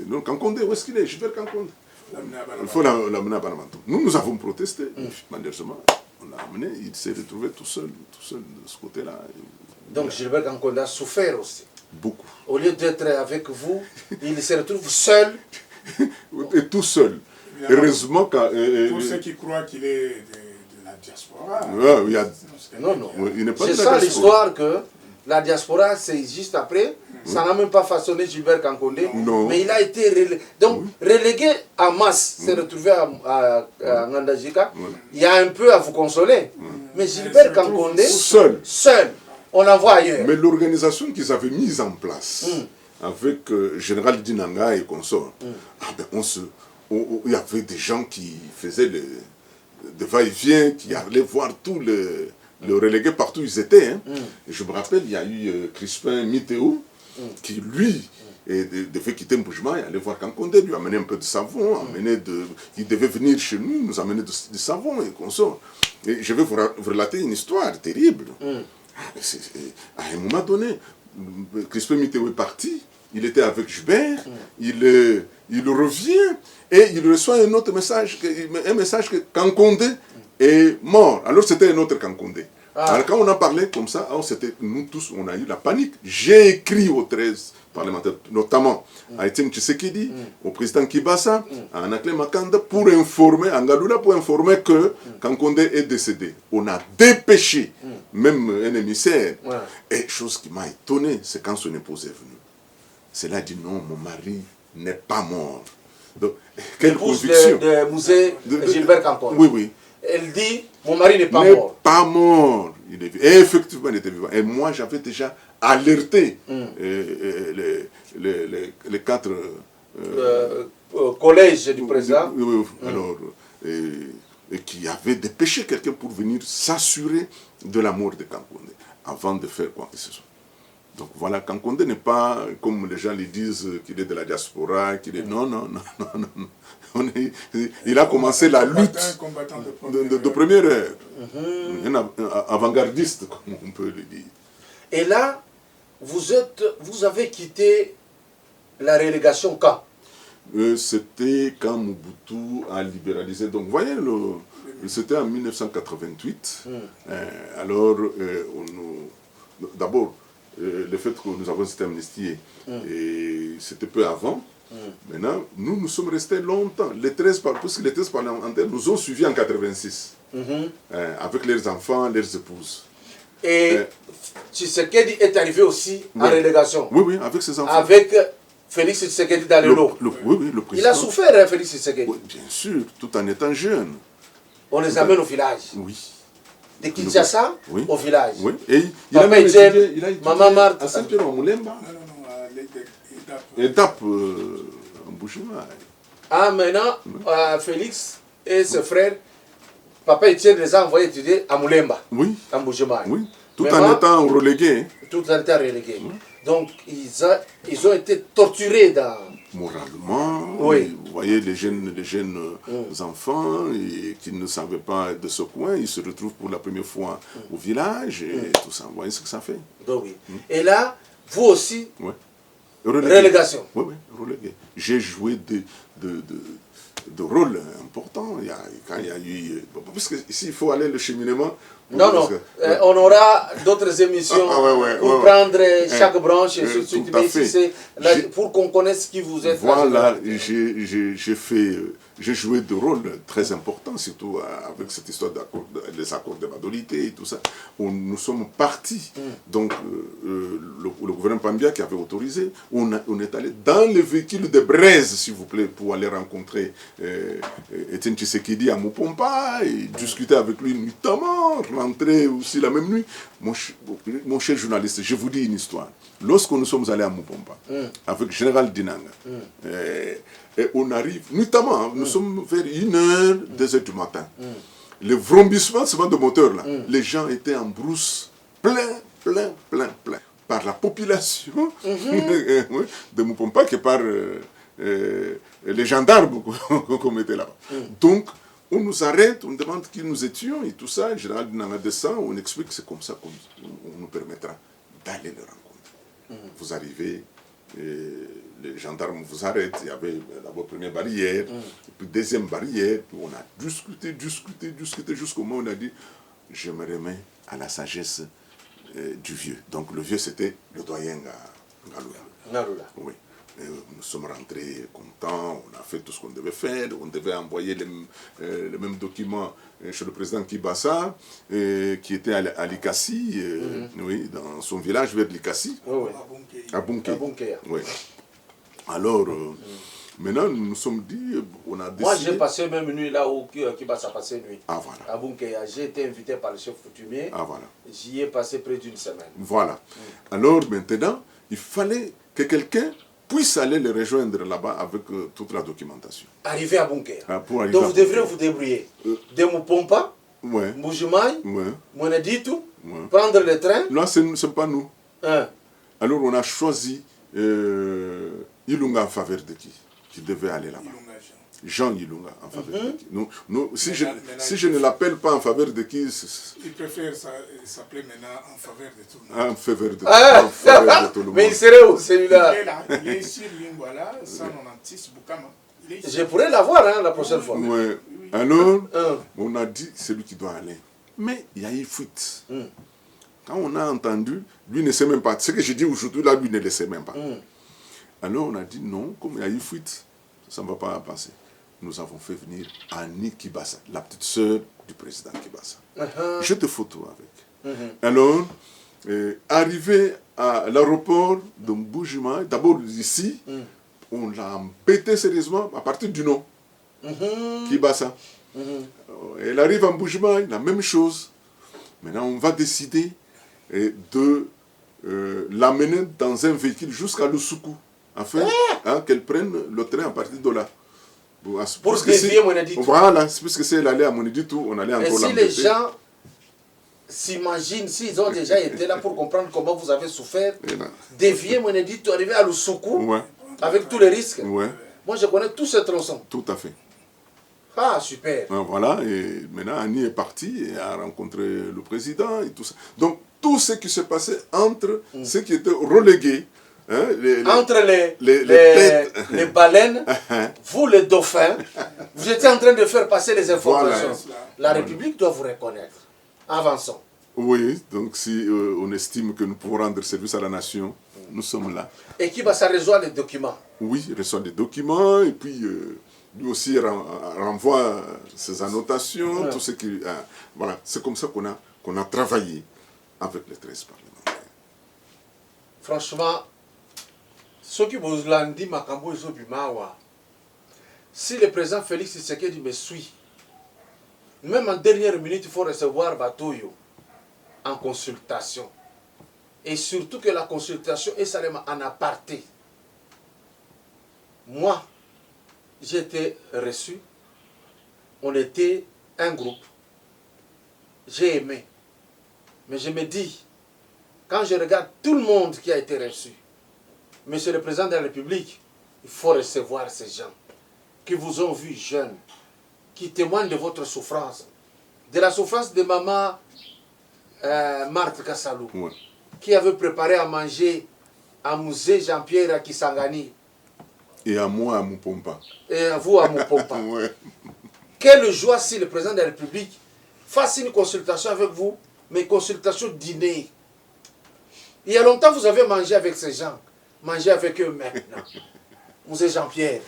non, Kankonde, où est-ce qu'il est? Gilbert Kankonde. Il faut l'amener à Banamantou. Nous avons protesté, malheureusement, on l'a amené, il s'est retrouvé tout seul de ce côté-là.
Donc Gilbert Kankonde a souffert aussi.
Beaucoup.
Au lieu d'être avec vous, il se retrouve seul.
Et tout seul. Heureusement quand...
Pour ceux qui croient qu'il est de la diaspora.
Il y a...
Non.
Il n'est pas
C'est
de la
ça
diaspora.
l'histoire que la diaspora, c'est juste après. Ça n'a même pas façonné Gilbert Kankonde.
Non.
Mais il a été relégué. Donc, relégué en masse, s'est retrouvé à Ngandajika. Il y a un peu à vous consoler. Mais Gilbert Kankonde, seul, on l'envoie ailleurs.
Mais l'organisation qu'ils avaient mise en place, avec Général Dinanga et consorts, il y avait des gens qui faisaient le va-et-vient, qui allaient voir tous les relégués partout où ils étaient. Et je me rappelle, il y a eu Crispin Mitéo, qui lui devait quitter Mboujima et aller voir Kankonde, lui amener un peu de savon, il devait venir chez nous, nous amener du savon et consorts. Et je vais vous relater une histoire terrible. À un moment donné, Crispin Mitéo est parti, il était avec Joubert, il revient et il reçoit un autre message, que Kankonde est mort. Alors c'était un autre Kankonde. Alors quand on a parlé comme ça, nous tous, on a eu la panique. J'ai écrit aux 13 parlementaires, notamment à Etienne Tshisekedi, au président Kibasa, à Anakle Makanda, pour informer, à Ngaloula, pour informer que Kankonde est décédé. On a dépêché même un émissaire. Et chose qui m'a étonné, c'est quand son épouse est venue. C'est là, dit non, mon mari n'est pas mort. Donc, quelle conviction
de musée Gilbert Kankonde.
Oui.
Elle dit, mon mari n'est pas mort.
Pas mort. Il est... Et effectivement, il était vivant. Et moi, j'avais déjà alerté les 4...
collèges du président.
Oui. Alors, et qui avaient dépêché quelqu'un pour venir s'assurer de la mort de Kankonde, avant de faire quoi que ce soit. Donc voilà, Kankonde n'est pas, comme les gens le disent, qu'il est de la diaspora, qu'il est... Non. Il a commencé la lutte de première heure. Un avant-gardiste, comme on peut le dire.
Et là, vous avez quitté la relégation quand?
C'était quand Mobutu a libéralisé. Donc, vous voyez, c'était en 1988. Alors, d'abord, le fait que nous avons été amnistiés, et c'était peu avant. Maintenant, nous sommes restés longtemps. Puisque les 13 parlementaires nous ont suivis en 86, avec leurs enfants, leurs épouses.
Et Tshisekedi est arrivé aussi en relégation.
Oui, avec ses enfants.
Avec Félix Tshisekedi dans le lot.
Oui, le président.
Il a souffert, Félix Tshisekedi.
Oui, bien sûr, tout en étant jeune.
On les amène au village.
Oui.
De Kinshasa au village.
Oui. Et il
a étudié Maman Marthe
à Saint-Pierre-en-Moulemba.
Non, à
Étape en Mboujima.
Ah, maintenant, Félix et ses frères, papa Etienne les a envoyés étudier à Moulemba,
Oui,
en Boujemaï.
oui. Tout
Maintenant,
en étant relégués.
Tout en étant relégués. Donc, ils ont été torturés dans...
Moralement,
Oui.
vous voyez les jeunes enfants qui ne savaient pas de ce coin, ils se retrouvent pour la première fois au village et tout ça. Vous voyez ce que ça fait.
Donc, oui. Et là, vous aussi,
Ouais.
relégation.
Oui, oui, relégué. J'ai joué de rôles importants. Quand il y a eu... Parce que ici, il faut aller le cheminement.
Non, non. On aura d'autres émissions pour prendre chaque branche et tout de suite. Mais ici, c'est pour qu'on connaisse qui vous êtes.
Voilà, j'ai joué de rôles très importants, surtout avec cette histoire des accords de Badolité et tout ça. Nous sommes partis. Donc, le gouvernement Pambia qui avait autorisé, on est allé dans le véhicule de Braise, s'il vous plaît, pour aller rencontrer Etienne Tshisekedi à Mupompa et discuter avec lui notamment, rentrer aussi la même nuit. Mon cher journaliste, je vous dis une histoire. Lorsque nous sommes allés à Mupompa, avec Général Dinanga, et on arrive, notamment, nous sommes vers 1h, 2h du matin. Le vrombissement de moteur, là, les gens étaient en brousse, plein, par la population de Mupompa que par les gendarmes qu'on mettait là-bas. Donc, on nous arrête, on demande qui nous étions et tout ça. Le général Dinanga descend, on explique que c'est comme ça qu'on nous permettra d'aller le rencontrer. Vous arrivez, les gendarmes vous arrêtent. Il y avait d'abord première barrière, puis deuxième barrière. Puis on a discuté jusqu'au moment où on a dit je me remets à la sagesse du vieux. Donc le vieux, c'était le doyen Ngaloula. Oui. Nous sommes rentrés contents, on a fait tout ce qu'on devait faire, on devait envoyer les mêmes documents chez le président Kibasa, qui était à Likassi, oui, dans son village vers Likassi, à Bunké. Oui. Alors, maintenant, nous nous sommes dit, on a décidé...
Moi, j'ai passé même une nuit là où Kibasa passait une nuit.
Ah, voilà.
À Bunké. J'ai été invité par le chef coutumier.
Ah, voilà.
J'y ai passé près d'une semaine.
Voilà. Alors, maintenant, il fallait que quelqu'un puisse aller les rejoindre là-bas avec toute la documentation.
Arriver à Bunker.
Donc
vous devriez vous débrouiller. De Mupompa, Mbujimai, Mweneditu, prendre le train.
Là, ce n'est pas nous. Alors, on a choisi Ilunga en faveur de qui devait aller là-bas. Jean Ilunga en faveur de qui. Si je ne l'appelle pas en faveur de qui...
Il préfère s'appeler maintenant en faveur de tout le
En
monde.
faveur de tout le monde.
Mais il serait où celui-là?
Il est ici, Lingwala, 196 Boukama.
Je pourrais l'avoir la prochaine fois.
Oui. Alors, on a dit c'est lui qui doit aller. Mais il y a eu fuite. Quand on a entendu, lui ne sait même pas. Ce que j'ai dit aujourd'hui, là, lui ne le sait même pas. Alors on a dit non, comme il y a eu fuite, ça ne va pas passer. Nous avons fait venir Annie Kibasa, la petite sœur du président Kibasa. J'ai des photos avec. Alors, arrivé à l'aéroport de Mbujima, d'abord ici, on l'a embêté sérieusement à partir du nom. Kibasa. Elle arrive à Mbujima, la même chose. Maintenant, on va décider de l'amener dans un véhicule jusqu'à Lusuku, afin qu'elle prenne le train à partir de là.
Pour dévier Mweneditu.
Voilà, puisque si elle allait à Mweneditu, on allait encore l'embêter.
Et si les gens s'imaginent, s'ils ont déjà été là pour comprendre comment vous avez souffert, dévier Mweneditu, arriver à Lusuku, avec tous les risques. Moi, je connais tous ces tronçons.
Tout à fait.
Ah, super.
Voilà, et maintenant Annie est partie et a rencontré le président et tout ça. Donc, tout ce qui s'est passé entre ceux qui étaient relégués,
entre les baleines, vous les dauphins, vous étiez en train de faire passer les informations. Voilà. La République doit vous reconnaître. Avançons.
Oui, donc si on estime que nous pouvons rendre service à la nation, nous sommes là.
Et qui va ça reçoit les documents? Oui,
il reçoit des documents et puis lui aussi renvoie ses annotations, tout ce qui... voilà, c'est comme ça qu'on a travaillé avec les 13 parlementaires.
Franchement, ce qui vous l'a dit, Makambo Isobimawa, si le président Félix Tshisekedi me suit, même en dernière minute, il faut recevoir Batoyo en consultation. Et surtout que la consultation est seulement en aparté. Moi, j'ai été reçu. On était un groupe. J'ai aimé. Mais je me dis, quand je regarde tout le monde qui a été reçu, Monsieur le Président de la République, il faut recevoir ces gens qui vous ont vu jeunes, qui témoignent de votre souffrance, de la souffrance de maman Marthe Kassalou,
Ouais.
qui avait préparé à manger à Musée Jean-Pierre à Kisangani,
Et à moi, à Mupompa.
et à vous à Mupompa.
Ouais.
Quelle joie si le Président de la République fasse une consultation avec vous, mais consultation dîner. Il y a longtemps, vous avez mangé avec ces gens. Mangez avec eux maintenant. Musée Jean-Pierre.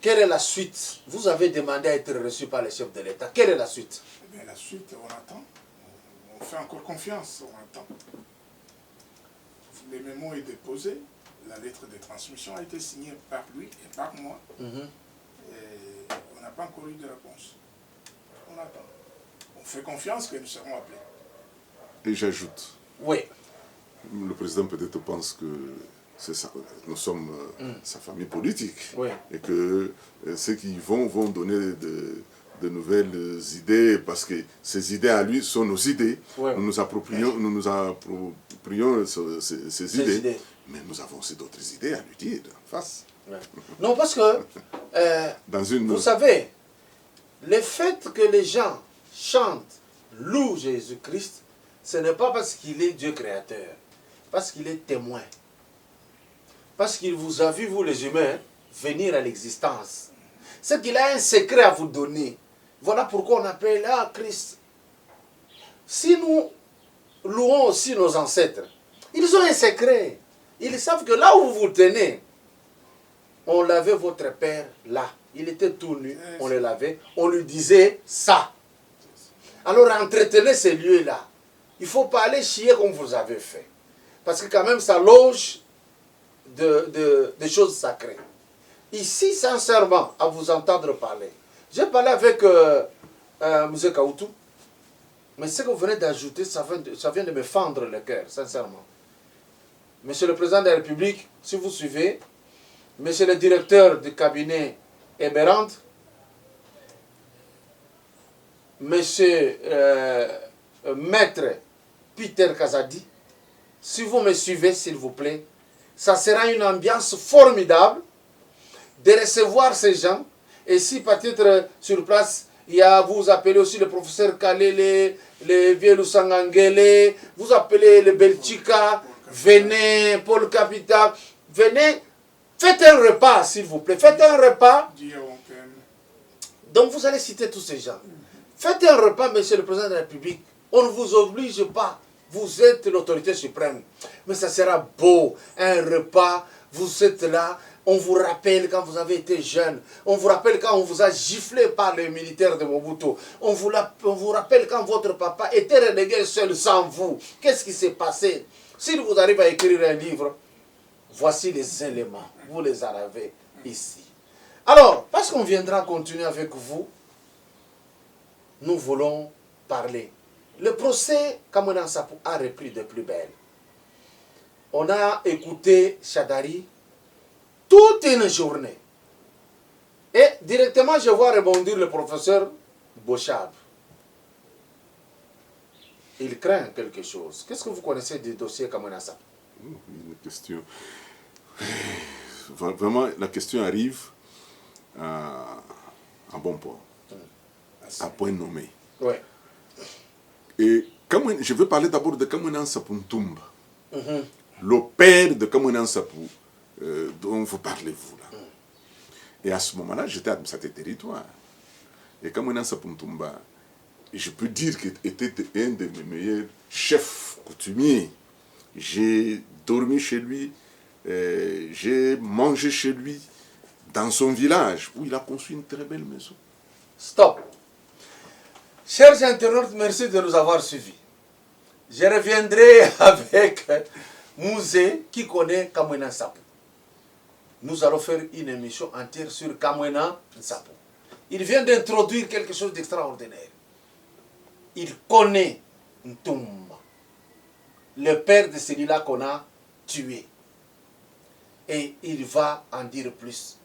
Quelle est la suite? Vous avez demandé à être reçu par le chef de l'État. Quelle est la suite?
Eh bien, la suite, on attend. On fait encore confiance, on attend. Le mémo est déposé. La lettre de transmission a été signée par lui et par moi. Et on n'a pas encore eu de réponse. On attend. On fait confiance que nous serons appelés.
Et j'ajoute,
Oui.
le président peut-être pense que c'est ça, nous sommes sa famille politique.
Oui.
Et que ceux qui vont donner de nouvelles idées, parce que ces idées à lui sont nos idées.
Ouais.
Nous nous approprions ces idées. Mais nous avons aussi d'autres idées à lui dire en face.
Ouais. Non, parce que,
Dans une...
vous savez, le fait que les gens chantent, louent Jésus-Christ, ce n'est pas parce qu'il est Dieu créateur, parce qu'il est témoin. Parce qu'il vous a vu, vous les humains, venir à l'existence. C'est qu'il a un secret à vous donner. Voilà pourquoi on appelle Christ. Si nous louons aussi nos ancêtres, ils ont un secret. Ils savent que là où vous vous tenez, on lavait votre père là. Il était tout nu, on le lavait, on lui disait ça. Alors entretenez ces lieux-là. Il ne faut pas aller chier comme vous avez fait. Parce que quand même, ça loge des choses sacrées. Ici, sincèrement, à vous entendre parler, j'ai parlé avec M. Kaoutou, mais ce que vous venez d'ajouter, ça vient de me fendre le cœur, sincèrement. Monsieur le Président de la République, si vous suivez, Monsieur le directeur du cabinet Eberand, Monsieur Maître Peter Kazadi, si vous me suivez, s'il vous plaît, ça sera une ambiance formidable de recevoir ces gens. Et si peut-être sur place, vous appelez aussi le professeur Kalele, le vieux Lusangangele, vous appelez le Belchika, venez, Paul Capita, venez, faites un repas, s'il vous plaît, faites un repas. Donc vous allez citer tous ces gens. Faites un repas, Monsieur le Président de la République. On ne vous oblige pas. Vous êtes l'autorité suprême. Mais ça sera beau. Un repas, vous êtes là. On vous rappelle quand vous avez été jeune. On vous rappelle quand on vous a giflé par les militaires de Mobutu. On vous rappelle quand votre papa était relégué seul sans vous. Qu'est-ce qui s'est passé? S'il vous arrive à écrire un livre, voici les éléments. Vous les avez ici. Alors, parce qu'on viendra continuer avec vous, nous voulons parler. Le procès Kamwina Nsapu a repris de plus belle. On a écouté Chadari toute une journée. Et directement, je vois rebondir le professeur Bochab. Il craint quelque chose. Qu'est-ce que vous connaissez du dossier Kamwina Nsapu?
Une question. Vraiment, la question arrive à bon point. À point nommé.
Oui.
Et je veux parler d'abord de Kamwina Nsapu Ntumba. Le père de Kamwina Nsapu dont vous parlez, vous là. Et à ce moment-là, j'étais administrateur territoire. Et Kamwina Nsapu Ntumba, je peux dire qu'il était un de mes meilleurs chefs coutumiers. J'ai dormi chez lui, j'ai mangé chez lui, dans son village, où il a construit une très belle maison.
Stop. Chers internautes, merci de nous avoir suivis. Je reviendrai avec Mouzé qui connaît Kamwina Nsapu. Nous allons faire une émission entière sur Kamwina Nsapu. Il vient d'introduire quelque chose d'extraordinaire. Il connaît Ntumba, le père de celui-là qu'on a tué. et il va en dire plus.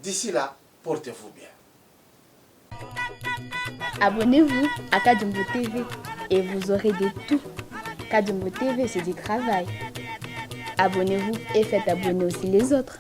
D'ici là, portez-vous bien.
Abonnez-vous à Kadumbo TV et vous aurez de tout. Kadumbo TV, c'est du travail. Abonnez-vous et faites abonner aussi les autres.